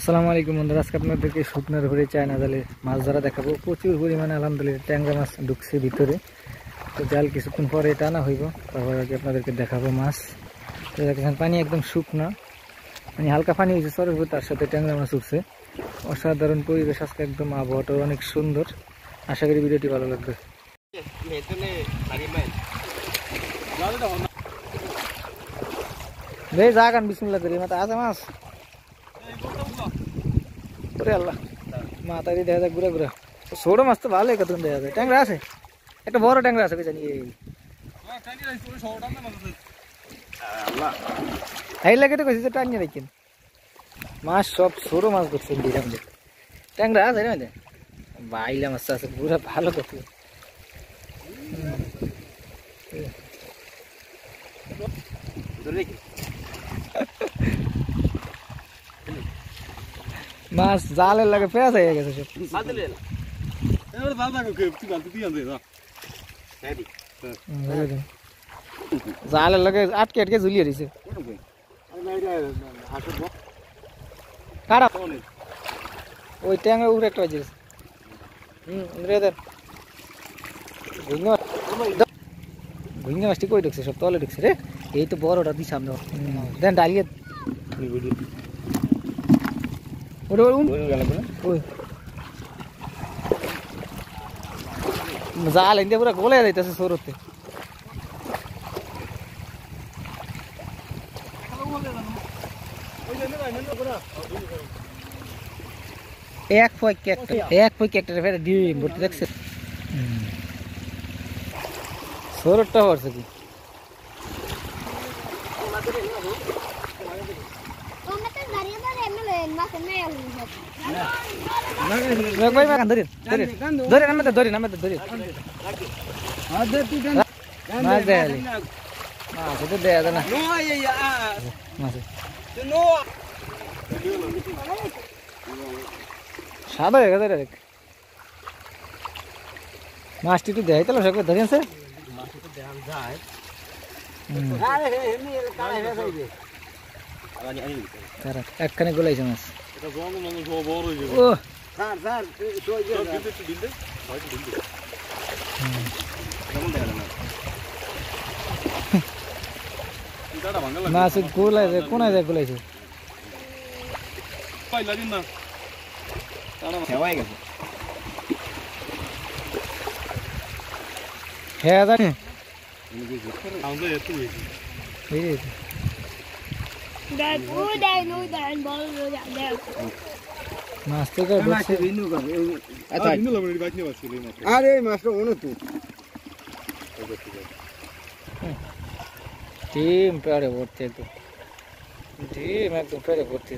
আসসালামু আলাইকুম বন্ধুরা, আজকে আপনাদেরকে শুকনার ঘুরে চায়না জালে মাছ ধরা দেখাবো। প্রচুর পরিমাণে আলহামদুলিল্লাহ ট্যাংরা মাছ ঢুকছে ভিতরে। তো জাল কিছুক্ষণ পরে টানা হইব, তারপর আগে আপনাদেরকে দেখাবো মাছ। তো দেখেন পানি একদম শুকনা, মানে হালকা পানি হয়েছে সরের উপর, তার সাথে ট্যাংরা মাছ উঠছে। অসাধারণ পরিবেশ আজকে, একদম আবহাওয়াটা অনেক সুন্দর। আশা করি ভিডিওটি ভালো লাগবে। যাগান বিসমিল্লাহ করি, মাথা আছে মাছ। আল্লাহ মাথা দিয়ে দেখা যায় ঘুরে ঘুরে। ছোট মাছ তো ভালোই কত দেখা যায়। ট্যাংরা আছে, একটা বড় ট্যাংরা আছে জানি। এই লাগে তো কইছি টানিয়ে রাখেন মাছ, সব ছোট মাছ করছেন। ট্যাংরা আছে রে, বাইলা মাছ আছে পুরা ভালো করছে। মাছ জালের লাগে পেঁয়াজ হয়ে গেছে সব। জালের লাগে আটকে আটকে ঝুলিয়ে দিছে। ওই ট্যাংরা উপরে একটা বাজে। ভুইঙ্গা মাছটি কই ঢুকছে, সব তলে ঢুকছে রে। এই তো বড়টা দিস সামনে দেন ডালিয়ে জাল এনে পুরা গলে যাইতেছে সরতে। এক পয় একটা ফেরে ডিম ভর্তি দেখছে। সরটা হচ্ছে কি সাদা হয়ে গেছে মাছটি একটু দেখাই তাহলে সব ধরেছে। একখানে গোলাইছে মাছ। মাছ গোলাইছে, কোনায় যায় গোলাইছে। হ্যাঁ জানি ডিম পেড়ে ভর্তি, একদম ডিম একদম পেড়ে ভর্তি।